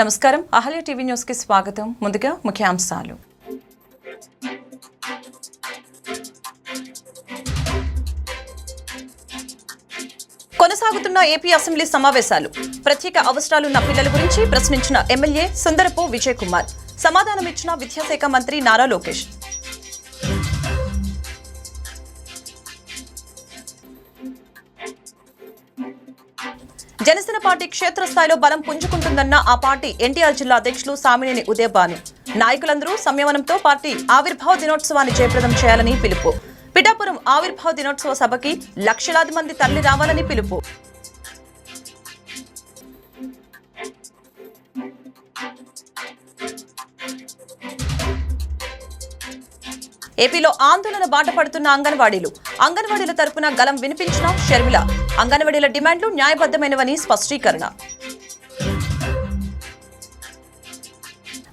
నమస్కారం Ahalya TV news కి స్వాగతం. ముందుగా ముఖ్యాంశాలు. కొనసాగుతున్న ఏపీ అసెంబ్లీ సమావేశాలు. ప్రత్యేక అవసరాలున్న పిల్లల గురించి ప్రశ్నించిన ఎమ్మెల్యే సుందరపు విజయ్ కుమార్. సమాధానమిచ్చిన విద్యాశాఖ మంత్రి నారా లోకేష్. జనసేన పార్టీ క్షేత్రస్థాయిలో బలం పుంజుకుంటుందన్న ఆ పార్టీ ఎన్టీఆర్ జిల్లా అధ్యక్షులు సామినేని ఉదయభాను. నాయకులందరూ సంయమనంతో పార్టీ ఆవిర్భావ దినోత్సవాన్ని జయప్రదం చేయాలని పిలుపు. పిఠాపురం ఆవిర్భావ దినోత్సవ సభకి లక్షలాది మంది తరలి రావాలని పిలుపు. ఏపీలో ఆందోళన బాట పడుతున్న అంగన్వాడీల తరపున గలం వినిపించిన షర్మిల. అంగన్వాడీల డిమాండ్లు న్యాయబద్ధమైనవని స్పష్టీకరణ.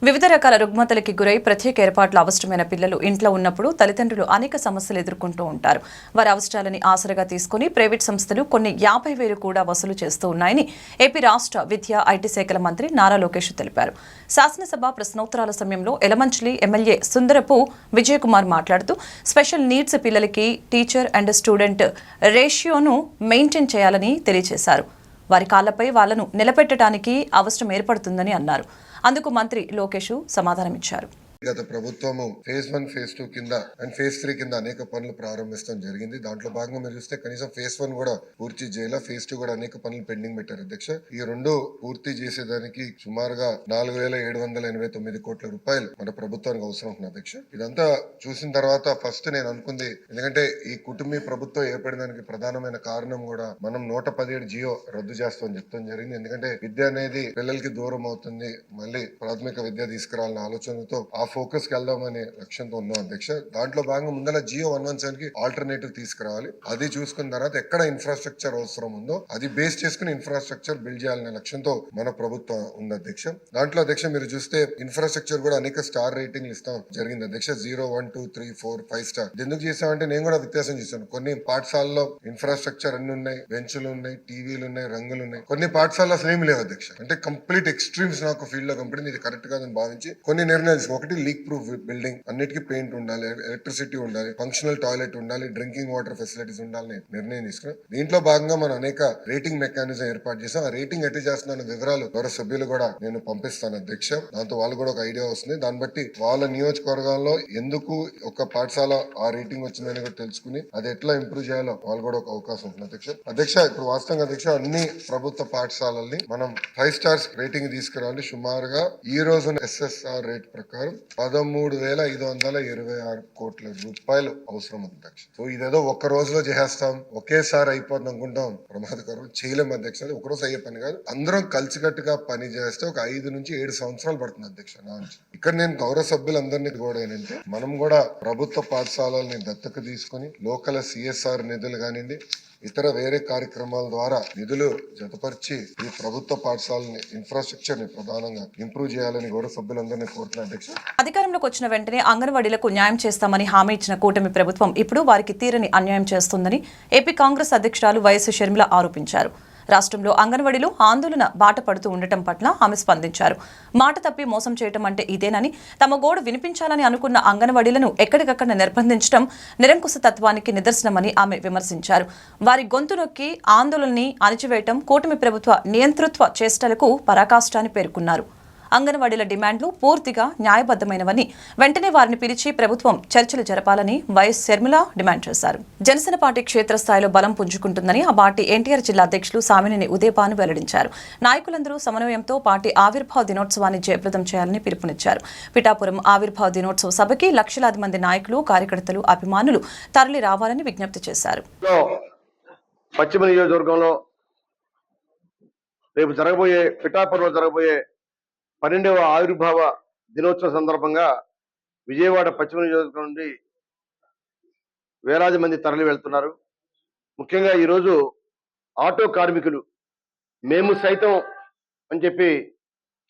వివిధ రకాల రుగ్మతలకి గురై ప్రత్యేక ఏర్పాట్లు అవసరమైన పిల్లలు ఇంట్లో ఉన్నప్పుడు తల్లిదండ్రులు అనేక సమస్యలు ఎదుర్కొంటూ ఉంటారు. వారి అవసరాలని ఆసరగా తీసుకుని ప్రైవేట్ సంస్థలు కొన్ని 50,000 కూడా వసూలు చేస్తూ ఉన్నాయని ఏపీ రాష్ట్ర విద్యా ఐటీ శాఖల మంత్రి నారా లోకేష్ తెలిపారు. శాసనసభ ప్రశ్నోత్తరాల సమయంలో ఎలమంచిలి ఎమ్మెల్యే సుందరపు విజయ్ కుమార్ మాట్లాడుతూ స్పెషల్ నీడ్స్ పిల్లలకి టీచర్ అండ్ స్టూడెంట్ రేషియోను మెయింటైన్ చేయాలని తెలియజేశారు. వారి కాళ్లపై వాళ్లను నిలబెట్టడానికి అవసరం ఏర్పడుతుందని అన్నారు. అందుకు మంత్రి లోకేష్ సమాధానమిచ్చారు. గత ప్రభుత్వము ఫేజ్ 1, ఫేజ్ 2 కింద అండ్ ఫేజ్ 3 కింద అనేక పనులు ప్రారంభించడం జరిగింది. దాంట్లో భాగంగా మీరు చూస్తే కనీసం ఫేజ్ 1 కూడా పూర్తి చేయాల, ఫేజ్ 2 కూడా అనేక పనులు పెండింగ్ పెట్టారు అధ్యక్ష. ఈ రెండు పూర్తి చేసేదానికి సుమారుగా 4,789 కోట్ల రూపాయలు మన ప్రభుత్వానికి అవసరం ఉంది అధ్యక్ష. ఇదంతా చూసిన తర్వాత ఫస్ట్ నేను అనుకుంది, ఎందుకంటే ఈ కుటుంబీ ప్రభుత్వం ఏర్పడడానికి ప్రధానమైన కారణం కూడా మనం 117 జియో రద్దు చేస్తామని చెప్తాం జరిగింది. ఎందుకంటే విద్య అనేది పిల్లలకి దూరం అవుతుంది, మళ్ళీ ప్రాథమిక విద్య తీసుకురావాలన్న ఆలోచనతో ఆ ఫోకస్ కి వెళ్దామనే లక్ష్యంతో ఉన్నాం అధ్యక్ష. దాంట్లో భాగంగా ముందర జియో 117 కి ఆల్టర్నేటివ్ తీసుకురావాలి. అది చూసుకున్న తర్వాత ఎక్కడ ఇన్ఫ్రాస్ట్రక్చర్ అవసరం ఉందో అది బేస్ చేసుకుని ఇన్ఫ్రాస్ట్రక్చర్ బిల్డ్ చేయాలనే లక్ష్యంతో మన ప్రభుత్వం ఉంది అధ్యక్ష. దాంట్లో అధ్యక్ష మీరు చూస్తే ఇన్ఫ్రాస్ట్రక్చర్ కూడా అనేక స్టార్ రేటింగ్లు ఇస్తాం జరిగింది అధ్యక్ష. 0, 1, 2, 3, 4, 5 స్టార్. ఎందుకు చేసామంటే నేను కూడా వ్యత్యాసం చేశాను. కొన్ని పాఠశాలలో ఇన్ఫ్రాస్ట్రక్చర్ అన్ని ఉన్నాయి, బెంచ్లు ఉన్నాయి, టీవీలు ఉన్నాయి, రంగులు ఉన్నాయి. కొన్ని పాఠశాలలో అసలు ఏమి లేవు అధ్యక్ష. అంటే కంప్లీట్ ఎక్స్ట్రీమ్స్ నాకు ఫీల్డ్ లో కంపెనీ ఇది కరెక్ట్ కాదని భావించి కొన్ని నిర్ణయాలు. ఒకటి, లీక్ ప్రూఫ్ బిల్డింగ్, అన్నిటికీ పెయింట్ ఉండాలి, ఎలక్ట్రిసిటీ ఉండాలి, ఫంక్షనల్ టాయిలెట్ ఉండాలి, డ్రింకింగ్ వాటర్ ఫెసిలిటీస్ ఉండాలని నిర్ణయం తీసుకున్నాం. దీంట్లో భాగంగా మనం అనేక రేటింగ్ మెకానిజం ఏర్పాటు చేసాం. ఆ రేటింగ్ ఎట్టి చేస్తున్న వివరాలు గౌరవ సభ్యులు కూడా నేను పంపిస్తాను అధ్యక్ష. దాంతో వాళ్ళు కూడా ఒక ఐడియా వస్తుంది. దాన్ని బట్టి వాళ్ళ నియోజకవర్గాల్లో ఎందుకు ఒక పాఠశాల ఆ రేటింగ్ వచ్చిందని కూడా తెలుసుకుని అది ఎట్లా ఇంప్రూవ్ చేయాలో వాళ్ళు కూడా ఒక అవకాశం ఉంటుంది అధ్యక్ష. ఇప్పుడు వాస్తవంగా అధ్యక్ష అన్ని ప్రభుత్వ పాఠశాలల్ని మనం 5 స్టార్స్ రేటింగ్ తీసుకురావాలి. సుమారుగా ఈ రోజు SSR రేట్ ప్రకారం 13,526 కోట్ల రూపాయలు అవసరం అధ్యక్ష. సో ఇదేదో ఒక్క రోజులో చేసేస్తాం, ఒకేసారి అయిపోతుంది అనుకుంటాం, ప్రమాదకరం. చేయలేము అధ్యక్ష. ఒక రోజు అయ్యే పని కాదు. అందరం కలిసికట్టుగా పని చేస్తే ఒక 5 నుంచి 7 సంవత్సరాలు పడుతుంది అధ్యక్ష. ఇక్కడ నేను గౌరవ సభ్యులందరినీ కూడా ఏంటంటే మనం కూడా ప్రభుత్వ పాఠశాలల్ని దత్తత తీసుకుని లోకల్ CSR నిధులు కానివ్వండి, ఇతర వేరే కార్యక్రమాల ద్వారా నిధులు జతపరిచి ఈ ప్రభుత్వ పాఠశాలని ఇన్ఫ్రాస్ట్రక్చర్ ని ప్రధానంగా ఇంప్రూవ్ చేయాలని గౌరవ సభ్యులందరినీ కోరుతున్నా అధ్యక్ష. అధికారంలోకి వచ్చిన వెంటనే అంగన్వాడీలకు న్యాయం చేస్తామని హామీ ఇచ్చిన కూటమి ప్రభుత్వం ఇప్పుడు వారికి తీరని అన్యాయం చేస్తుందని ఏపీ కాంగ్రెస్ అధ్యక్షురాలు వైఎస్ షర్మిల ఆరోపించారు. రాష్ట్రంలో అంగన్వాడీలు ఆందోళన బాట పడుతూ ఉండటం పట్ల ఆమె స్పందించారు. మాట తప్పి మోసం చేయటం అంటే ఇదేనని, తమ గోడు వినిపించాలని అనుకున్న అంగన్వాడీలను ఎక్కడికక్కడ నిర్బంధించడం నిరంకుశ తత్వానికి నిదర్శనమని ఆమె విమర్శించారు. వారి గొంతు నొక్కి ఆందోళనని అణిచివేయటం కూటమి ప్రభుత్వ నియంతృత్వ చేష్టలకు పరాకాష్ట అని పేర్కొన్నారు. అంగన్వాడీల డిమాండ్లు పూర్తిగా న్యాయబద్ధమైనవని, వెంటనే వారిని పిలిచి ప్రభుత్వం చర్చలు జరపాలని వైఎస్ షర్మిల డిమాండ్ చేశారు. జనసేన పార్టీ క్షేత్రస్థాయిలో బలం పుంజుకుంటుందని ఆ పార్టీ ఎన్టీఆర్ జిల్లా అధ్యక్షులు సామినేని ఉదయభాను వెల్లడించారు. నాయకులందరూ సమన్వయంతో పార్టీ ఆవిర్భావ దినోత్సవాన్ని జయప్రదం చేయాలని పిలుపునిచ్చారు. పిఠాపురం ఆవిర్భావ దినోత్సవ సభకి లక్షలాది మంది నాయకులు, కార్యకర్తలు, అభిమానులు తరలి రావాలని విజ్ఞప్తి చేశారు. పశ్చిమ నియోజకవర్గంలో రేపు పిఠాపురంలో జరగబోయే 12వ ఆవిర్భావ దినోత్సవ సందర్భంగా విజయవాడ పశ్చిమ నియోజకవర్గం నుండి వేలాది మంది తరలి వెళ్తున్నారు. ముఖ్యంగా ఈరోజు ఆటో కార్మికులు మేము సైతం అని చెప్పి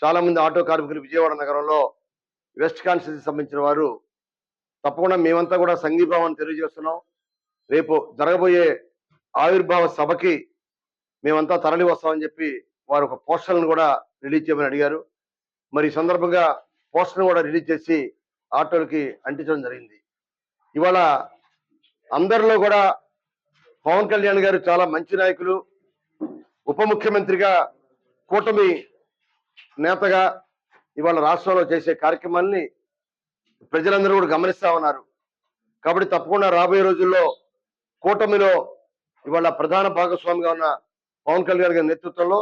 చాలా మంది ఆటో కార్మికులు విజయవాడ నగరంలో వెస్ట్ కాన్స్టిట్యూన్సీకి సంబంధించిన వారు తప్పకుండా మేమంతా కూడా సంఘీభావాన్ని తెలియజేస్తున్నాం. రేపు జరగబోయే ఆవిర్భావ సభకి మేమంతా తరలి వస్తామని చెప్పి వారు ఒక పోస్టర్లను కూడా రిలీజ్ చేయమని అడిగారు. మరి ఈ సందర్భంగా పోస్టర్ కూడా రిలీజ్ చేసి ఆటోలకి అంటించడం జరిగింది. ఇవాళ అందరిలో కూడా పవన్ కళ్యాణ్ గారు చాలా మంచి నాయకులు, ఉప ముఖ్యమంత్రిగా, కూటమి నేతగా ఇవాళ రాష్ట్రంలో చేసే కార్యక్రమాల్ని ప్రజలందరూ కూడా గమనిస్తా ఉన్నారు. కాబట్టి తప్పకుండా రాబోయే రోజుల్లో కూటమిలో ఇవాళ ప్రధాన భాగస్వామిగా ఉన్న పవన్ కళ్యాణ్ గారి నేతృత్వంలో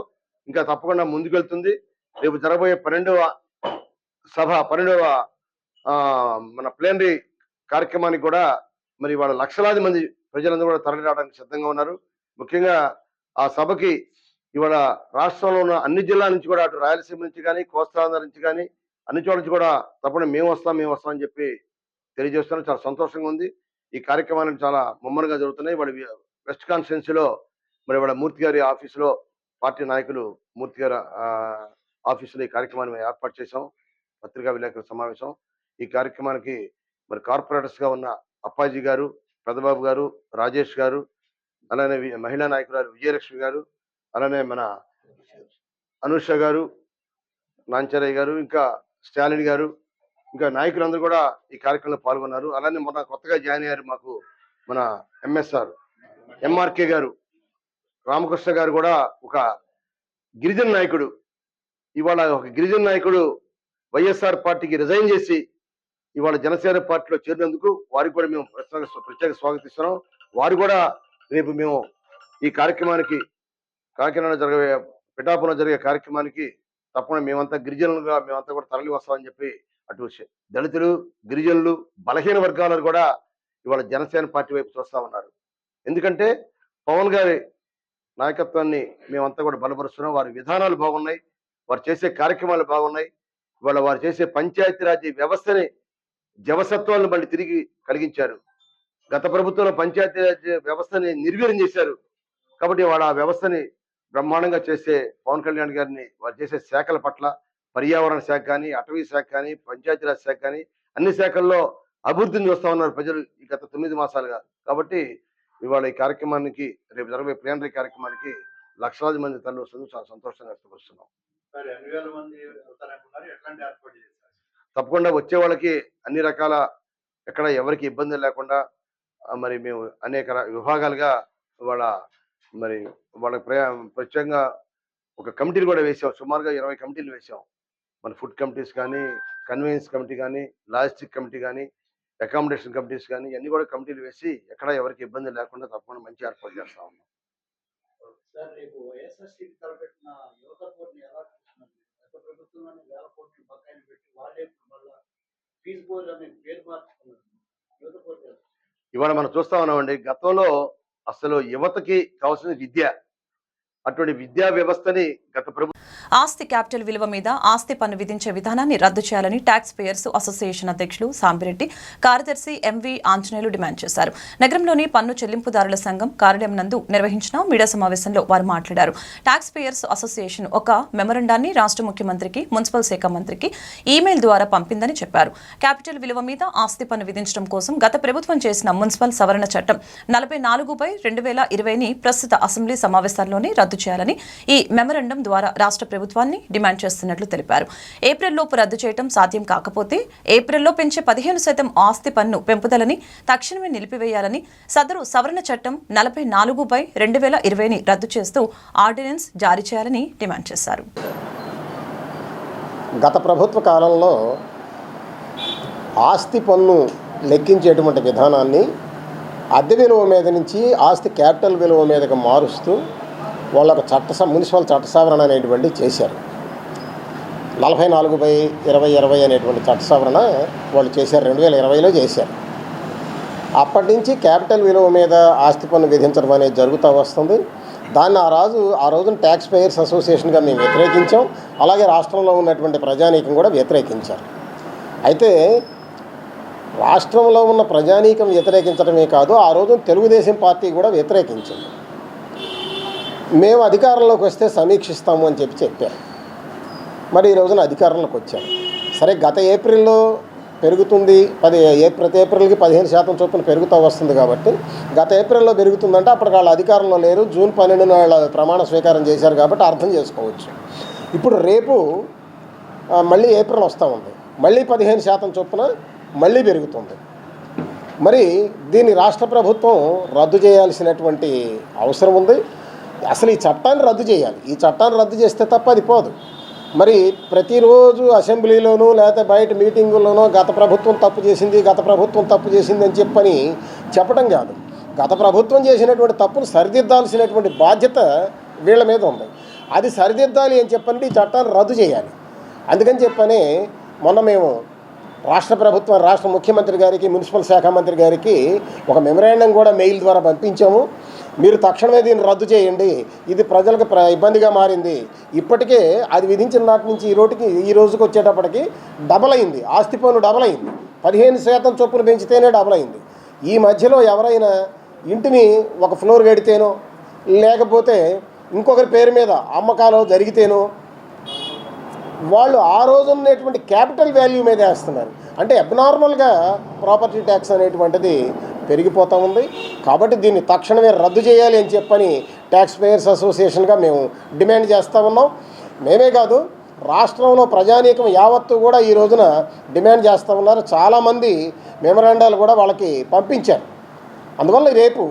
ఇంకా తప్పకుండా ముందుకెళ్తుంది. రేపు జరగబోయే 12వ మన ప్లేనరీ కార్యక్రమానికి కూడా మరి ఇవాళ లక్షలాది మంది ప్రజలందరూ కూడా తరలి రావడానికి సిద్ధంగా ఉన్నారు. ముఖ్యంగా ఆ సభకి ఇవాళ రాష్ట్రంలో ఉన్న అన్ని జిల్లాల నుంచి కూడా, అటు రాయలసీమ నుంచి కానీ, కోస్తాంధ్ర నుంచి కానీ, అన్ని చోట్ల నుంచి కూడా తప్పకుండా మేము వస్తాం అని చెప్పి తెలియజేస్తున్నాం. చాలా సంతోషంగా ఉంది. ఈ కార్యక్రమాలు చాలా ముమ్మరంగా జరుగుతున్నాయి. వాడి వెస్ట్ కాన్స్టిట్యున్సీలో మరి వాళ్ళ మూర్తి గారి ఆఫీసులో, పార్టీ నాయకులు మూర్తి గారి ఆఫీసులో ఈ కార్యక్రమాన్ని ఏర్పాటు చేశాం. పత్రికా విలేకరుల సమావేశం. ఈ కార్యక్రమానికి మరి కార్పొరేటర్స్ గా ఉన్న అప్పాజీ గారు, పెద్దబాబు గారు, రాజేష్ గారు, అలానే మహిళా నాయకురాలు విజయలక్ష్మి గారు, అలానే మన అనూష గారు, నాంచరయ్య గారు, ఇంకా స్టాలిన్ గారు, ఇంకా నాయకులందరూ కూడా ఈ కార్యక్రమంలో పాల్గొన్నారు. అలానే మొన్న కొత్తగా జాయిన్ అయ్యారు మాకు మన ఎంఆర్కే గారు, రామకృష్ణ గారు కూడా ఒక గిరిజన నాయకుడు. ఇవాళ ఒక గిరిజన నాయకుడు వైఎస్ఆర్ పార్టీకి రిజైన్ చేసి ఇవాళ జనసేన పార్టీలో చేరినందుకు వారికి కూడా మేము ప్రత్యేక స్వాగతిస్తున్నాం. వారు కూడా రేపు మేము ఈ కార్యక్రమానికి, కాకినాడ పిఠాపురం జరిగే కార్యక్రమానికి తప్పకుండా మేమంతా గిరిజనులుగా మేమంతా కూడా తరలి వస్తామని చెప్పి అటు దళితులు, గిరిజనులు, బలహీన వర్గాలను కూడా ఇవాళ జనసేన పార్టీ వైపు చూస్తా ఉన్నారు. ఎందుకంటే పవన్ గారి నాయకత్వాన్ని మేమంతా కూడా బలపరుస్తున్నాం. వారి విధానాలు బాగున్నాయి, వారు చేసే కార్యక్రమాలు బాగున్నాయి. ఇవాళ వారు చేసే పంచాయతీరాజ్ వ్యవస్థని, జవసత్వాలను మళ్ళీ తిరిగి కలిగించారు. గత ప్రభుత్వంలో పంచాయతీరాజ్ వ్యవస్థని నిర్వీర్యం చేశారు. కాబట్టి వాళ్ళ ఆ వ్యవస్థని బ్రహ్మాండంగా చేసే పవన్ కళ్యాణ్ గారిని వారు చేసే శాఖల పట్ల, పర్యావరణ శాఖ కానీ, అటవీ శాఖ కానీ, పంచాయతీరాజ్ శాఖ కానీ, అన్ని శాఖల్లో అభివృద్ధిని చూస్తా ఉన్నారు ప్రజలు ఈ గత 9 మాసాలుగా. కాబట్టి ఇవాళ ఈ కార్యక్రమానికి, రేపు జరగబోయే ప్లేనరీ కార్యక్రమానికి లక్షలాది మంది తల్లి వస్తుంది. చాలా సంతోషంగా వ్యక్తపరుస్తున్నాం. తప్పకుండా వచ్చే వాళ్ళకి అన్ని రకాల, ఎక్కడ ఎవరికి ఇబ్బంది లేకుండా మరి మేము అనేక విభాగాలుగా వాళ్ళకి ప్రత్యేకంగా ఒక కమిటీలు కూడా వేసాం. సుమారుగా 20 కమిటీలు వేసాం. మన ఫుడ్ కమిటీస్ కానీ, కన్వీనియన్స్ కమిటీ కానీ, లాజిస్టిక్ కమిటీ కానీ, అకామిడేషన్ కమిటీస్ కానీ, ఇవన్నీ కూడా కమిటీలు వేసి ఎక్కడ ఎవరికి ఇబ్బంది లేకుండా తప్పకుండా మంచి ఏర్పాటు చేస్తా ఉన్నాం. ఇవాళ మనం చూస్తా ఉన్నామండి, గతంలో అసలు యువతకి కావాల్సిన విద్య, అటువంటి విద్యా వ్యవస్థని గత ప్రభుత్వం ఆస్తి క్యాపిటల్ విలువ మీద ఆస్తి పన్ను విధించే విధానాన్ని రద్దు చేయాలని ట్యాక్స్ పేయర్స్ అసోసియేషన్ అధ్యక్షులు సాంబిరెడ్డి, కార్యదర్శి ఎంవి ఆంజనేయులు డిమాండ్ చేశారు. నగరంలోని పన్ను చెల్లింపుదారుల సంఘం కార్యాలయం నందు నిర్వహించిన మీడియా సమావేశంలో వారు మాట్లాడారు. ట్యాక్స్ పేయర్స్ అసోసియేషన్ ఒక మెమొరండాన్ని రాష్ట్ర ముఖ్యమంత్రికి, మున్సిపల్ శాఖ మంత్రికి ఈమెయిల్ ద్వారా పంపిందని చెప్పారు. క్యాపిటల్ విలువ మీద ఆస్తి పన్ను విధించడం కోసం గత ప్రభుత్వం చేసిన మున్సిపల్ సవరణ చట్టం 44/2020ని ప్రస్తుత అసెంబ్లీ సమావేశాల్లోనే రద్దు చేయాలని ఈ మెమొరండం ద్వారా రాష్ట్ర ప్రభుత్వాన్ని డిమాండ్ చేస్తున్నట్లు తెలిపారు. ఏప్రిల్లోపు రద్దు చేయడం సాధ్యం కాకపోతే ఏప్రిల్లో పెంచే 15% ఆస్తి పన్ను పెంపుదలని తక్షణమే నిలిపివేయాలని, సదరు సవరణ చట్టం 44/2020ని రద్దు చేస్తూ ఆర్డినెన్స్ జారీ చేయాలని డిమాండ్ చేశారు. గత ప్రభుత్వ కాలంలో ఆస్తి పన్ను లెక్కించేటువంటి విధానాన్ని అద్దె విలువ మీద నుంచి ఆస్తి క్యాపిటల్ విలువ మీదకి మారుస్తూ వాళ్ళకు మున్సిపల్ చట్ట సవరణ అనేటువంటి చేశారు. 44/2020 అనేటువంటి చట్ట సవరణ వాళ్ళు చేశారు, 2020లో చేశారు. అప్పటి నుంచి క్యాపిటల్ విలువ మీద ఆస్తి పన్ను విధించడం అనేది జరుగుతూ వస్తుంది. దాన్ని ఆ రోజున ట్యాక్స్ పేయర్స్ అసోసియేషన్గా మేము వ్యతిరేకించాం. అలాగే రాష్ట్రంలో ఉన్నటువంటి ప్రజానీకం కూడా వ్యతిరేకించారు. అయితే రాష్ట్రంలో ఉన్న ప్రజానీకం వ్యతిరేకించడమే కాదు, ఆ రోజున తెలుగుదేశం పార్టీ కూడా వ్యతిరేకించింది. మేము అధికారంలోకి వస్తే సమీక్షిస్తాము అని చెప్పారు. మరి ఈ రోజున అధికారంలోకి వచ్చారు. సరే, గత ఏప్రిల్లో పెరుగుతుంది, ప్రతి ఏప్రిల్కి 15% చొప్పున పెరుగుతూ వస్తుంది. కాబట్టి గత ఏప్రిల్లో పెరుగుతుందంటే అప్పటికి వాళ్ళు అధికారంలో లేరు. జూన్ 12న వాళ్ళ ప్రమాణ స్వీకారం చేశారు కాబట్టి అర్థం చేసుకోవచ్చు. ఇప్పుడు రేపు మళ్ళీ ఏప్రిల్ వస్తూ ఉంది, మళ్ళీ 15% చొప్పున మళ్ళీ పెరుగుతుంది. మరి దీన్ని రాష్ట్ర ప్రభుత్వం రద్దు చేయాల్సినటువంటి అవసరం ఉంది. అసలు ఈ చట్టాన్ని రద్దు చేయాలి. ఈ చట్టాన్ని రద్దు చేస్తే తప్ప అది పోదు. మరి ప్రతిరోజు అసెంబ్లీలోనూ లేకపోతే బయట మీటింగుల్లోనూ గత ప్రభుత్వం తప్పు చేసింది అని చెప్పని చెప్పడం కాదు. గత ప్రభుత్వం చేసినటువంటి తప్పును సరిదిద్దాల్సినటువంటి బాధ్యత వీళ్ళ మీద ఉంది. అది సరిదిద్దాలి అని చెప్పండి, ఈ చట్టాన్ని రద్దు చేయాలి. అందుకని చెప్పని మొన్న మేము రాష్ట్ర ముఖ్యమంత్రి గారికి, మున్సిపల్ శాఖ మంత్రి గారికి ఒక మెమరాండం కూడా మెయిల్ ద్వారా పంపించాము. మీరు తక్షణమే దీన్ని రద్దు చేయండి, ఇది ప్రజలకు ఇబ్బందిగా మారింది. ఇప్పటికే అది విధించిన నాటి నుంచి ఈ రోజుకి వచ్చేటప్పటికి డబల్ అయింది, ఆస్తి పన్ను డబల్ అయింది. 15% చొప్పున పెంచితేనే డబల్ అయింది. ఈ మధ్యలో ఎవరైనా ఇంటిని ఒక ఫ్లోర్ కడితేనో లేకపోతే ఇంకొకరి పేరు మీద అమ్మకాలు జరిగితేనో వాళ్ళు ఆ రోజు ఉన్నటువంటి క్యాపిటల్ వాల్యూ మీద వేస్తున్నారు. అంటే అబ్నార్మల్గా ప్రాపర్టీ ట్యాక్స్ అనేటువంటిది పెరిగిపోతూ ఉంది. కాబట్టి దీన్ని తక్షణమే రద్దు చేయాలి అని చెప్పని ట్యాక్స్ పేయర్స్ అసోసియేషన్గా మేము డిమాండ్ చేస్తూ ఉన్నాం. మేమే కాదు, రాష్ట్రంలో ప్రజానీకం యావత్తు కూడా ఈ రోజున డిమాండ్ చేస్తూ ఉన్నారు. చాలామంది మెమరాండాలు కూడా వాళ్ళకి పంపించారు. అందువల్ల రేపు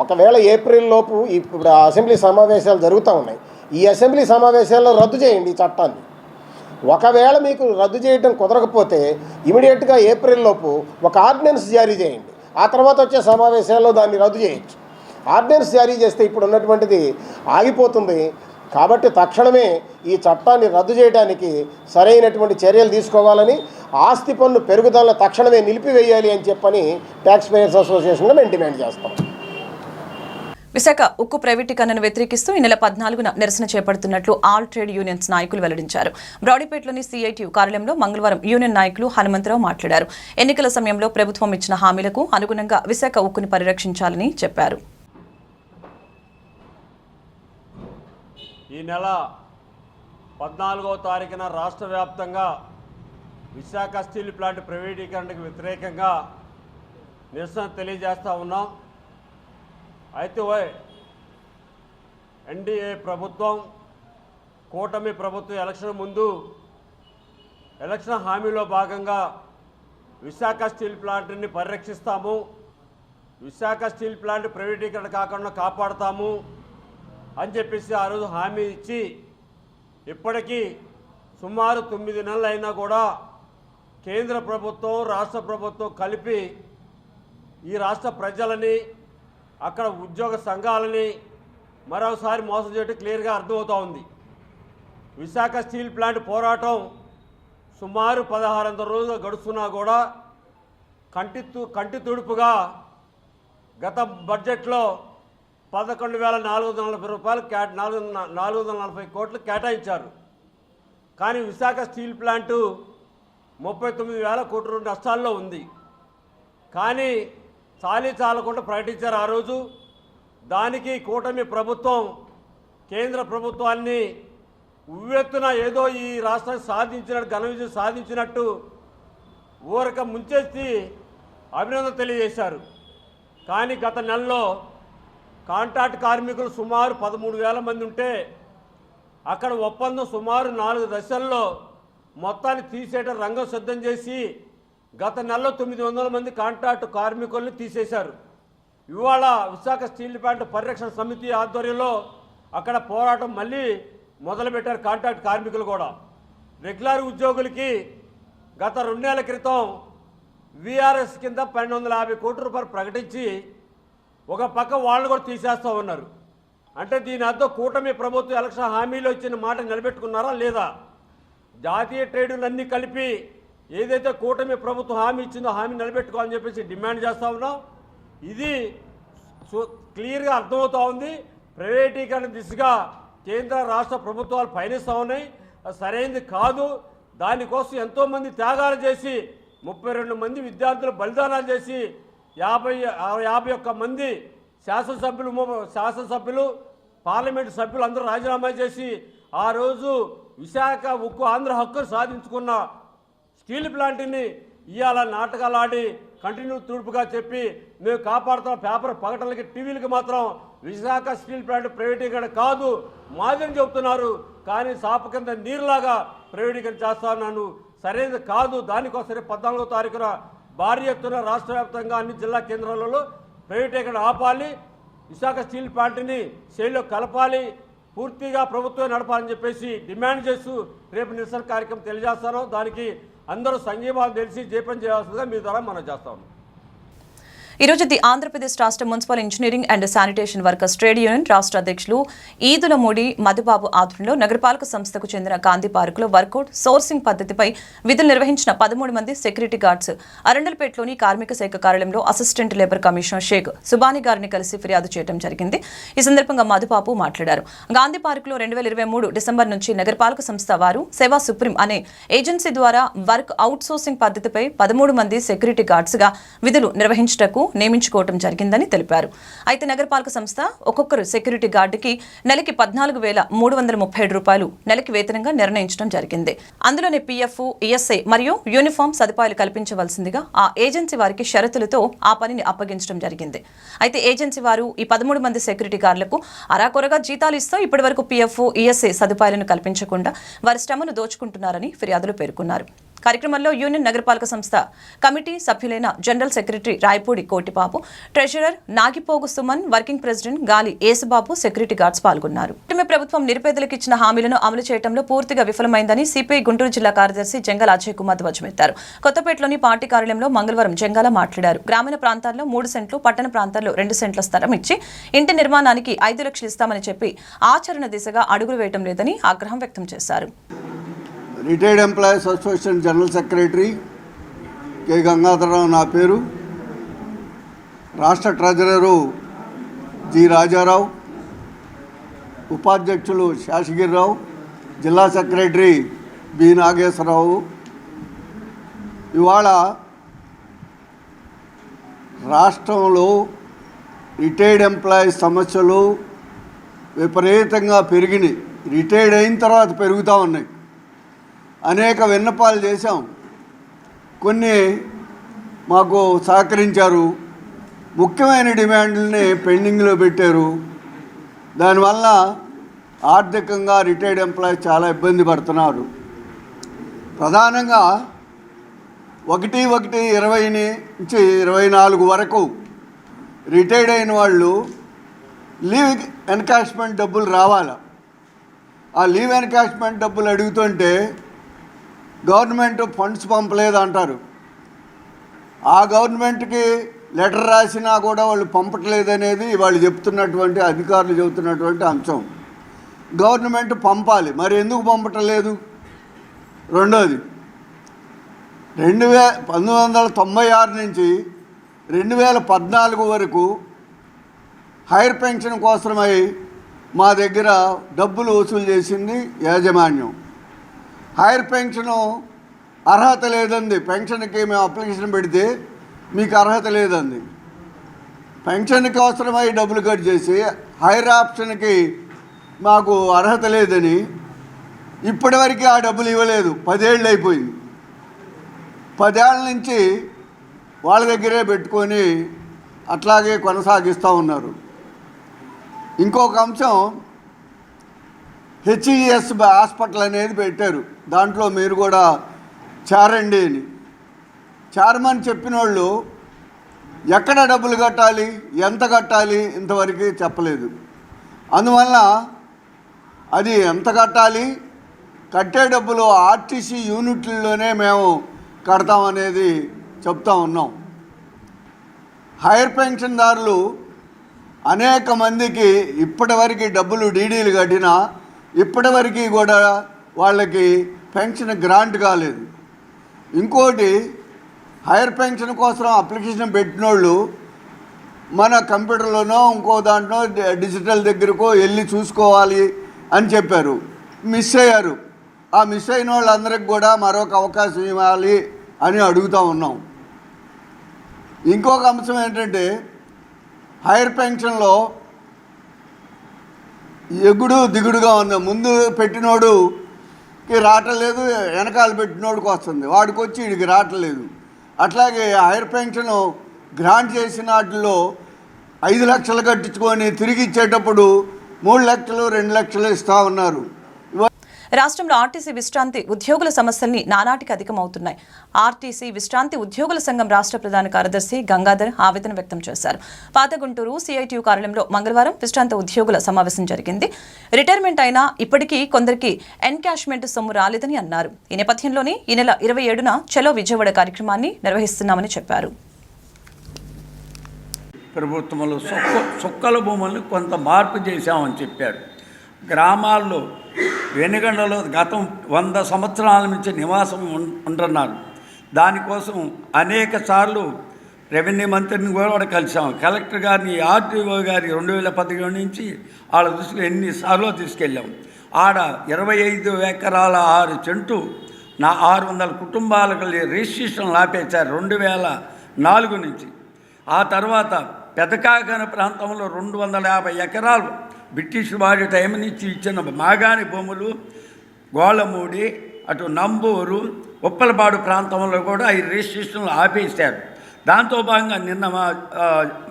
ఒకవేళ ఏప్రిల్ లోపు ఇప్పుడు అసెంబ్లీ సమావేశాలు జరుగుతూ ఉన్నాయి, ఈ అసెంబ్లీ సమావేశాల్లో రద్దు చేయండి ఈ చట్టాన్ని. ఒకవేళ మీకు రద్దు చేయడం కుదరకపోతే ఇమీడియట్గా ఏప్రిల్ లోపు ఒక ఆర్డినెన్స్ జారీ చేయండి. ఆ తర్వాత వచ్చే సమావేశాల్లో దాన్ని రద్దు చేయొచ్చు. ఆర్డినెన్స్ జారీ చేస్తే ఇప్పుడు ఉన్నటువంటిది ఆగిపోతుంది. కాబట్టి తక్షణమే ఈ చట్టాన్ని రద్దు చేయడానికి సరైనటువంటి చర్యలు తీసుకోవాలని, ఆస్తి పన్ను పెరుగుదలను తక్షణమే నిలిపివేయాలి అని చెప్పని ట్యాక్స్ పేయర్స్ అసోసియేషన్గా మేము డిమాండ్ చేస్తాం. విశాఖ ఉక్కు ప్రైవేటీకరణను వ్యతిరేకిస్తూ ఈ నెల 14న నిరసన చేపడుతున్నట్లు ఆల్ ట్రేడ్ యూనియన్స్ నాయకులు వెల్లడించారు. బ్రాడీపేటలోని సిఐటియు కార్యాలయంలో మంగళవారం యూనియన్ నాయకులు హనుమంతరావు మాట్లాడారు. ఎన్నికల సమయంలో ప్రభుత్వం ఇచ్చిన హామీలకు అనుగుణంగా విశాఖ ఉక్కుని పరిరక్షించాలని చెప్పారు. ఈ నెల 14వ తారీఖున రాష్ట్ర వ్యాప్తంగా విశాఖ స్టీల్ ప్లాంట్ ప్రైవేటీకరణకు వ్యతిరేకంగా నిరసన తెలియజేస్తూ ఉన్నాం. అయితే ఎన్డీఏ ప్రభుత్వం, కూటమి ప్రభుత్వం ఎలక్షన్ ముందు ఎలక్షన్ హామీలో భాగంగా విశాఖ స్టీల్ ప్లాంట్ని పరిరక్షిస్తాము, విశాఖ స్టీల్ ప్లాంట్ ప్రైవేటీకరణ కాకుండా కాపాడుతాము అని చెప్పేసి ఆ రోజు హామీ ఇచ్చి ఇప్పటికీ సుమారు 9 నెలలు అయినా కూడా కేంద్ర ప్రభుత్వం, రాష్ట్ర ప్రభుత్వం కలిపి ఈ రాష్ట్ర ప్రజలని, అక్కడ ఉద్యోగ సంఘాలని మరోసారి మోసం చేయడం క్లియర్గా అర్థమవుతూ ఉంది. విశాఖ స్టీల్ ప్లాంట్ పోరాటం సుమారు 1600 రోజులు గడుస్తున్నా కూడా కంటి తుడుపుగా గత బడ్జెట్లో 11,440 రూపాయలు 440 కోట్లు కేటాయించారు. కానీ విశాఖ స్టీల్ ప్లాంటు 39,000 కోట్ల నష్టాల్లో ఉంది. కానీ చాలకుండా ప్రకటించారు ఆ రోజు. దానికి కూటమి ప్రభుత్వం కేంద్ర ప్రభుత్వాన్ని ఉవ్వెత్తున ఏదో ఈ రాష్ట్రాన్ని సాధించినట్టు, ఘన విజయం సాధించినట్టు ఊరక ముంచేసి అభినందన తెలియజేశారు. కానీ గత నెలలో కాంట్రాక్ట్ కార్మికులు సుమారు 13,000 మంది ఉంటే అక్కడ ఒప్పందం సుమారు 4 దశల్లో మొత్తాన్ని తీసేయడం రంగం సిద్ధం చేసి గత నెలలో 900 మంది కాంట్రాక్టు కార్మికుల్ని తీసేశారు. ఇవాళ విశాఖ స్టీల్ ప్లాంట్ పరిరక్షణ సమితి ఆధ్వర్యంలో అక్కడ పోరాటం మళ్ళీ మొదలుపెట్టారు. కాంట్రాక్ట్ కార్మికులు కూడా రెగ్యులర్ ఉద్యోగులకి గత 2 నెలల క్రితం వీఆర్ఎస్ కింద 1250 కోట్ల రూపాయలు ప్రకటించి ఒక పక్క వాళ్ళు కూడా తీసేస్తూ ఉన్నారు. అంటే దీని అర్థం కూటమి ప్రభుత్వం ఎలక్షన్ హామీలో ఇచ్చిన మాట నిలబెట్టుకున్నారా లేదా? జాతీయ ట్రేడులన్నీ కలిపి ఏదైతే కూటమి ప్రభుత్వం హామీ ఇచ్చిందో హామీ నిలబెట్టుకోవాలని చెప్పేసి డిమాండ్ చేస్తూ ఉన్నాం. ఇది క్లియర్గా అర్థమవుతూ ఉంది. ప్రైవేటీకరణ దిశగా కేంద్ర రాష్ట్ర ప్రభుత్వాలు పయనిస్తూ ఉన్నాయి. సరైనది కాదు. దానికోసం ఎంతోమంది త్యాగాలు చేసి 32 మంది విద్యార్థులు బలిదానాలు చేసి 51 మంది శాసనసభ్యులు పార్లమెంటు సభ్యులు అందరూ రాజీనామా చేసి ఆ రోజు విశాఖ ఉక్కు ఆంధ్ర హక్కును సాధించుకున్న స్టీల్ ప్లాంట్ని ఇవాళ నాటకాలు ఆడి కంటిన్యూ తూర్పుగా చెప్పి మేము కాపాడుతున్న పేపర్ ప్రకటనలకి, టీవీలకి మాత్రం విశాఖ స్టీల్ ప్లాంట్ ప్రైవేటీకరణ కాదు మాదని చెబుతున్నారు. కానీ సాపు కింద నీరులాగా ప్రైవేటీకరణ చేస్తాను సరైనది కాదు. దానికోసమే 14వ తారీఖున భారీ ఎత్తున రాష్ట్ర వ్యాప్తంగా అన్ని జిల్లా కేంద్రాలలో ప్రైవేటీకరణ ఆపాలి, విశాఖ స్టీల్ ప్లాంట్ని శైలిలో కలపాలి, పూర్తిగా ప్రభుత్వం నడపాలని చెప్పేసి డిమాండ్ చేస్తూ రేపు నిరసన కార్యక్రమం తెలియజేస్తాను. దానికి అందరూ సంఘీభావం తెలిసి జయపం చేయాల్సిందిగా మీ ద్వారా మనం చేస్తాము. ఈ రోజు ది ఆంధ్రప్రదేశ్ రాష్ట్ర municipal engineering and sanitation workers trade union రాష్ట్ర అధ్యక్షులు ఈదులమూడి మధుబాబు ఆధ్వర్యంలో నగరపాలక సంస్థకు చెందిన గాంధీ పార్కులో వర్కౌట్ సోర్సింగ్ పద్ధతిపై విధులు నిర్వహించిన 13 మంది సెక్యూరిటీ గార్డ్స్ అరండల్పేటలోని కార్మిక శాఖ కార్యాలయంలో assistant labour commissioner Sheikh Subhani గారిని కలిసి ఫిర్యాదు చేయడం జరిగింది. ఈ సందర్భంగా మధుబాబు మాట్లాడారు. గాంధీ పార్కులో 2023 డిసెంబర్ నుంచి నగరపాలక సంస్థ వారు సేవా సుప్రీం అనే ఏజెన్సీ ద్వారా వర్క్ అవుట్ సోర్సింగ్ పద్ధతిపై 13 మంది సెక్యూరిటీ గార్డ్స్ గా విధులు నిర్వహించటకు నియమించుకోవడం జరిగిందని తెలిపారు. అయితే నగరపాలక సంస్థ ఒక్కొక్కరు సెక్యూరిటీ గార్డుకి నెలకి 14,337 రూపాయలు నెలకి వేతనంగా నిర్ణయించడం జరిగింది. అందులోనే పీఎఫ్, ఈఎస్ఐ మరియు యూనిఫామ్ సదుపాయాలు కల్పించవలసిందిగా ఆ ఏజెన్సీ వారికి షరతులతో ఆ పనిని అప్పగించడం జరిగింది. అయితే ఏజెన్సీ వారు ఈ 13 మంది సెక్యూరిటీ గార్డులకు అరాకొరగా జీతాలు ఇస్తూ ఇప్పటివరకు పీఎఫ్, ఈఎస్ఐ సదుపాయాలను కల్పించకుండా వారి శ్రమను దోచుకుంటున్నారని ఫిర్యాదులో పేర్కొన్నారు. కార్యక్రమంలో యూనియన్ నగరపాలక సంస్థ కమిటీ సభ్యులైన general secretary Rayapudi Kotibabu, treasurer Nagipogu Suman, working president Gali Yesubabu, security guards పాల్గొన్నారు. కూటమి ప్రభుత్వం నిరుపేదలకు ఇచ్చిన హామీలను అమలు చేయడంలో పూర్తిగా విఫలమైందని సిపిఐ గుంటూరు జిల్లా కార్యదర్శి జంగాల అజయ్ కుమార్ ధ్వజమెత్తారు. కొత్తపేటలోని పార్టీ కార్యాలయంలో మంగళవారం జంగాల మాట్లాడారు. గ్రామీణ ప్రాంతాల్లో 3 సెంట్లు, పట్టణ ప్రాంతాల్లో 2 సెంట్ల స్థలం ఇచ్చి ఇంటి నిర్మాణానికి 5 లక్షలు ఇస్తామని చెప్పి ఆచరణ దిశగా అడుగులు వేయడం లేదని ఆగ్రహం వ్యక్తం చేశారు. Retired employees association general secretary K Gangadhara Rao నా పేరు. రాష్ట్ర ట్రెజరరు జి రాజారావు, ఉపాధ్యక్షులు శాసగిరిరావు, జిల్లా సెక్రటరీ బి నాగేశ్వరరావు. ఇవాళ రాష్ట్రంలో రిటైర్డ్ ఎంప్లాయీస్ సమస్యలు విపరీతంగా పెరిగినాయి. రిటైర్డ్ అయిన తర్వాత పెరుగుతూ ఉన్నాయి. అనేక విన్నపాలు చేశాం, కొన్ని మాకు సహకరించారు, ముఖ్యమైన డిమాండ్లని పెండింగ్లో పెట్టారు. దానివల్ల ఆర్థికంగా రిటైర్డ్ ఎంప్లాయీస్ చాలా ఇబ్బంది పడుతున్నారు. ప్రధానంగా 1/1/20 నుంచి 24 వరకు రిటైర్డ్ అయిన వాళ్ళు లీవ్ ఎన్కాష్మెంట్ డబ్బులు రావాలి. ఆ లీవ్ ఎన్కాష్మెంట్ డబ్బులు అడుగుతుంటే గవర్నమెంట్ ఫండ్స్ పంపలేదు అంటారు. ఆ గవర్నమెంట్కి లెటర్ రాసినా కూడా వాళ్ళు పంపట్లేదనేది వాళ్ళు చెప్తున్నటువంటి అధికారులు చెబుతున్నటువంటి అంశం. గవర్నమెంట్ పంపాలి, మరి ఎందుకు పంపటలేదు? రెండోది, 1996 నుంచి 2014 వరకు హైర్ పెన్షన్ కోసమై మా దగ్గర డబ్బులు వసూలు చేసింది యాజమాన్యం. హైర్ పెన్షను అర్హత లేదండి. పెన్షన్కి మేము అప్లికేషన్ పెడితే మీకు అర్హత లేదండి. పెన్షన్కి అవసరమై డబ్బులు కట్ చేసి హైర్ ఆప్షన్కి మాకు అర్హత లేదని ఇప్పటివరకు ఆ డబ్బులు ఇవ్వలేదు. 10 ఏళ్ళు అయిపోయింది. 10 ఏళ్ళ నుంచి వాళ్ళ దగ్గరే పెట్టుకొని అట్లాగే కొనసాగిస్తూ ఉన్నారు. ఇంకొక అంశం, హెచ్ఈఎస్ హాస్పిటల్ అనేది పెట్టారు. దాంట్లో మీరు కూడా చేరండి అని చేరమని చెప్పిన వాళ్ళు ఎక్కడ డబ్బులు కట్టాలి, ఎంత కట్టాలి ఇంతవరకు చెప్పలేదు. అందువల్ల అది ఎంత కట్టాలి, కట్టే డబ్బులు ఆర్టీసీ యూనిట్లలోనే మేము కడతామనేది చెప్తా ఉన్నాం. హైర్ పెన్షన్దారులు అనేక మందికి ఇప్పటివరకు డబ్బులు డీడీలు కట్టినా ఇప్పటివరకు కూడా వాళ్ళకి పెన్షన్ గ్రాంట్ కాలేదు. ఇంకోటి, హైర్ పెన్షన్ కోసం అప్లికేషన్ పెట్టిన వాళ్ళు మన కంప్యూటర్లోనో ఇంకో దాంట్లో డిజిటల్ దగ్గరకో వెళ్ళి చూసుకోవాలి అని చెప్పారు, మిస్ అయ్యారు. ఆ మిస్ అయిన వాళ్ళందరికీ కూడా మరొక అవకాశం ఇవ్వాలి అని అడుగుతూ ఉన్నాం. ఇంకొక అంశం ఏంటంటే, హైర్ పెన్షన్లో ఎగుడు దిగుడుగా ఉంది. ముందు పెట్టినోడుకి రావట్లేదు, వెనకాల పెట్టినోడికి వస్తుంది, వాడికి వచ్చి వీడికి రావట్లేదు. అట్లాగే హైర్ పెన్షన్ గ్రాంట్ చేసిన వాటిలో 5 లక్షలు కట్టించుకొని తిరిగి ఇచ్చేటప్పుడు 3 లక్షలు 2 లక్షలు ఇస్తూ ఉన్నారు. రాష్ట్రంలో ఆర్టీసీ విశ్రాంతి ఉద్యోగుల సమస్యల్ని నానాటికి అధికమవుతున్నాయి. ఆర్టీసీ విశ్రాంతి ఉద్యోగుల సంఘం రాష్ట్ర ప్రధాన కార్యదర్శి గంగాధర్ ఆవేదన వ్యక్తం చేశారు. పాత గుంటూరు సిఐటియు కార్యాలయంలో మంగళవారం విశ్రాంత ఉద్యోగుల సమావేశం జరిగింది. రిటైర్మెంట్ అయినా ఇప్పటికీ కొందరికి ఎన్కాష్మెంట్ సొమ్ము రాలేదని అన్నారు. ఈ నేపథ్యంలోనే ఈ నెల 27న చలో విజయవాడ కార్యక్రమాన్ని నిర్వహిస్తున్నామని చెప్పారు. ప్రభుత్వంలో సుక్కల భూములను కొంత మార్పు చేశామని చెప్పారు. గ్రామాల్లో వెనుగండలో గతం 100 సంవత్సరాల నుంచి నివాసం ఉంటున్నారు. దానికోసం అనేక సార్లు రెవెన్యూ మంత్రిని కూడా కలిసాము. కలెక్టర్ గారిని, ఆర్టీఓ గారి 2017 నుంచి వాళ్ళ దృష్టిలో ఎన్నిసార్లు తీసుకెళ్ళాం. ఆడ 25 ఎకరాల 6 సెంటు 600 కుటుంబాలకు రిజిస్ట్రేషన్లు ఆపేశారు 2004 నుంచి. ఆ తర్వాత పెదకాకన ప్రాంతంలో 250 ఎకరాలు బ్రిటిష్ వారి టైం నుంచి ఇచ్చిన మాగాణి భూములు, గోళ్ళమూడి, అటు నంబూరు, ఉప్పలపాడు ప్రాంతంలో కూడా ఈ రిజిస్ట్రేషన్లు ఆపేశారు. దాంతో భాగంగా నిన్న మా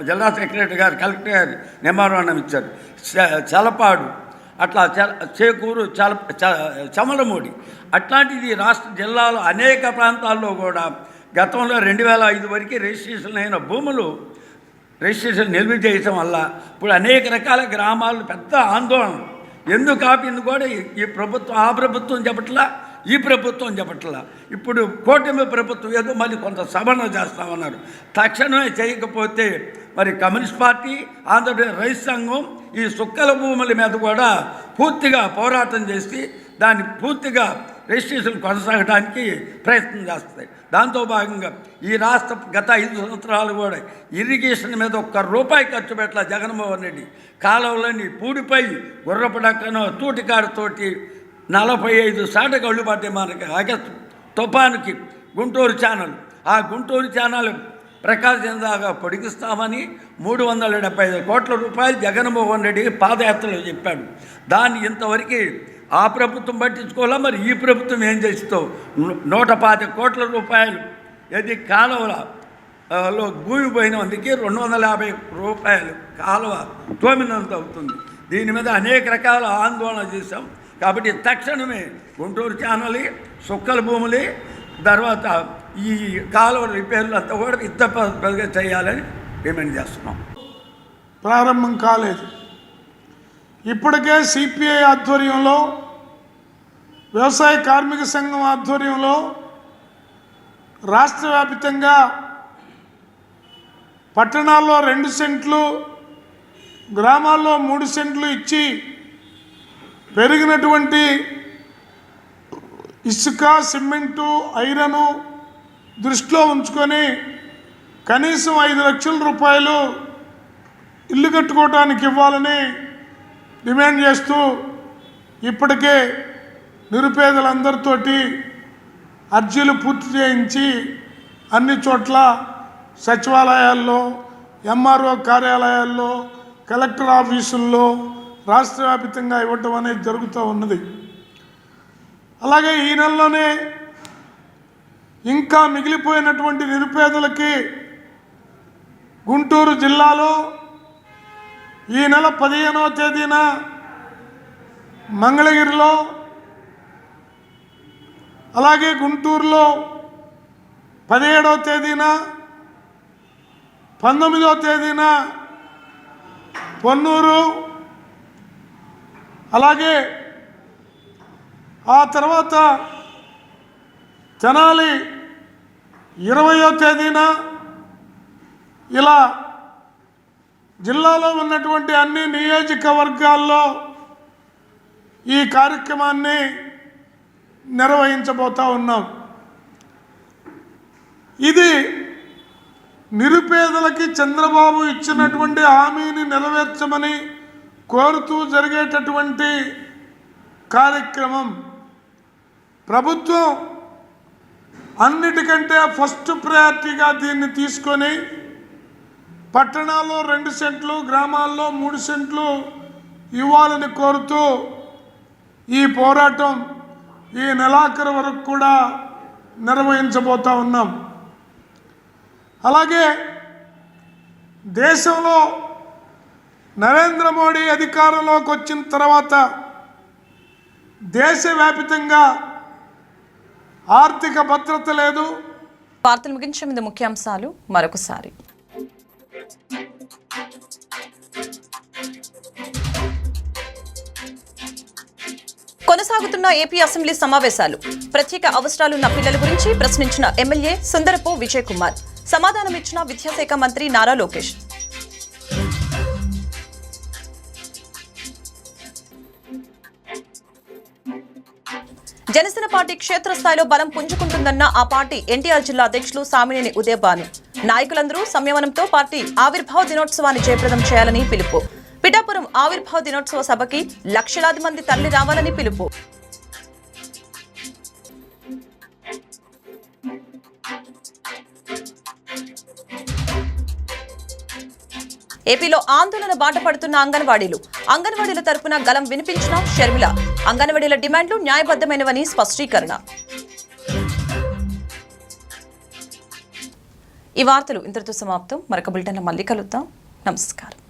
జిల్లా సెక్రటరీ గారు, కలెక్టర్ గారు నివారణం ఇచ్చారు. చలపాడు, అట్లా చేకూరు, చమలమూడి, అట్లాంటిది రాష్ట్ర జిల్లాలో అనేక ప్రాంతాల్లో కూడా గతంలో 2005 వరకు రిజిస్ట్రేషన్ అయిన భూములు రిజిస్ట్రేషన్ నిల్వ చేయటం వల్ల ఇప్పుడు అనేక రకాల గ్రామాలు పెద్ద ఆందోళన. ఎందుకు ఆపింది కూడా ఈ ప్రభుత్వం, ఆ ప్రభుత్వం చెప్పట్లా, ఈ ప్రభుత్వం చెప్పట్లా. ఇప్పుడు కూటమి ప్రభుత్వం ఏదో మళ్ళీ కొంత సవరణ చేస్తామన్నారు. తక్షణమే చేయకపోతే మరి కమ్యూనిస్ట్ పార్టీ, ఆంధ్రప్రదేశ్ రైతు సంఘం ఈ సుక్కల భూముల మీద కూడా పూర్తిగా పోరాటం చేసి దాన్ని పూర్తిగా రిజిస్ట్రేషన్ కొనసాగడానికి ప్రయత్నం చేస్తాయి. దాంతో భాగంగా ఈ రాష్ట్ర గత 5 సంవత్సరాలు కూడా ఇరిగేషన్ మీద ₹1 ఖర్చు పెట్టాల జగన్మోహన్ రెడ్డి. కాలువలన్నీ పూడిపై గుర్రపు డక్కనో తూటికాడతోటి 45 శాతం కళ్ళు పట్టే మనకి. ఆగస్టు తుఫానుకి గుంటూరు ఛానల్, ఆ గుంటూరు ఛానల్ ప్రకాశం దాకా పొడిగిస్తామని 375 కోట్ల రూపాయలు జగన్మోహన్ రెడ్డికి పాదయాత్రలో చెప్పాడు. దాన్ని ఇంతవరకు ఆ ప్రభుత్వం పట్టించుకోవాలా, మరి ఈ ప్రభుత్వం ఏం చేస్తుందో 125 కోట్ల రూపాయలు ఇది కాలువలో భూమి పోయినందుకే 250 రూపాయలు కాలువ తోమినంత అవుతుంది. దీని మీద అనేక రకాల ఆందోళన చేశాం. కాబట్టి తక్షణమే గుంటూరు ఛానల్, సుక్కల భూములు, తర్వాత ఈ కాలువ రిపేర్లు అంతా కూడా యుద్ధపరంగా చేయాలని డిమాండ్ చేస్తున్నాం. ప్రారంభం కాలేదు. ఇప్పటికే సిపిఐ ఆధ్వర్యంలో, వ్యవసాయ కార్మిక సంఘం ఆధ్వర్యంలో రాష్ట్ర వ్యాప్తంగా పట్టణాల్లో 2 సెంట్లు, గ్రామాల్లో 3 సెంట్లు ఇచ్చి పెరిగినటువంటి ఇసుక, సిమెంటు, ఐరను దృష్టిలో ఉంచుకొని కనీసం 5 లక్షల రూపాయలు ఇల్లు కట్టుకోవడానికి ఇవ్వాలని డిమాండ్ చేస్తూ ఇప్పటికే నిరుపేదలందరితోటి అర్జీలు పూర్తి చేయించి అన్ని చోట్ల సచివాలయాల్లో, ఎంఆర్ఓ కార్యాలయాల్లో, కలెక్టర్ ఆఫీసుల్లో రాష్ట్ర వ్యాప్తంగా ఇవ్వటం అనేది జరుగుతూ ఉన్నది. అలాగే ఈ నెలలోనే ఇంకా మిగిలిపోయినటువంటి నిరుపేదలకి గుంటూరు జిల్లాలో ఈ నెల 15వ తేదీన మంగళగిరిలో, అలాగే గుంటూరులో 17వ తేదీన, 19వ తేదీన పొన్నూరు, అలాగే ఆ తర్వాత తెనాలి 20వ తేదీన, ఇలా జిల్లాలో ఉన్నటువంటి అన్ని నియోజకవర్గాల్లో ఈ కార్యక్రమాన్ని నిర్వహించబోతా ఉన్నాం. ఇది నిరుపేదలకి చంద్రబాబు ఇచ్చినటువంటి హామీని నెరవేర్చమని కోరుతూ జరిగేటటువంటి కార్యక్రమం. ప్రభుత్వం అన్నిటికంటే ఫస్ట్ ప్రయారిటీగా దీన్ని తీసుకొని పట్టణాల్లో 2 సెంట్లు, గ్రామాల్లో 3 సెంట్లు ఇవ్వాలని కోరుతూ ఈ పోరాటం ఈ నెలాఖరు వరకు కూడా నిర్వహించబోతా ఉన్నాం. అలాగే దేశంలో నరేంద్ర మోడీ అధికారంలోకి వచ్చిన తర్వాత దేశవ్యాప్తంగా ఆర్థిక భద్రత లేదు. వార్తలు ముగించే ముందు ముఖ్యాంశాలు మరొకసారి. కొనసాగుతున్న ఏపీ అసెంబ్లీ సమావేశాలు. ప్రత్యేక అవసరాలున్న పిల్లల గురించి ప్రశ్నించిన ఎమ్మెల్యే సుందరపు విజయ్ కుమార్. సమాధానమిచ్చిన విద్యాశాఖ మంత్రి నారా లోకేష్. జనసేన పార్టీ క్షేత్రస్థాయిలో బలం పుంజుకుంటుందన్న ఆ పార్టీ ఎన్టీఆర్ జిల్లా అధ్యక్షులు సామినేని ఉదయభాను. నాయకులందరూ సంయమనంతో పార్టీ ఆవిర్భావ దినోత్సవాన్ని జయప్రదం చేయాలని పిలుపు. పిఠాపురం ఆవిర్భావ దినోత్సవ సభకి లక్షలాది మంది తరలి రావాలని పిలుపు. ఏపీలో ఆందోళన బాట పడుతున్న అంగన్వాడీల తరపున గలం వినిపించిన షర్మిల. అంగన్వాడీల డిమాండ్లు న్యాయబద్ధమైనవని స్పష్టీకరణ. ఈ వార్తలు ఇంతటితో సమాప్తం. మరొక బులెటిన్లో మళ్ళీ కలుద్దాం. నమస్కారం.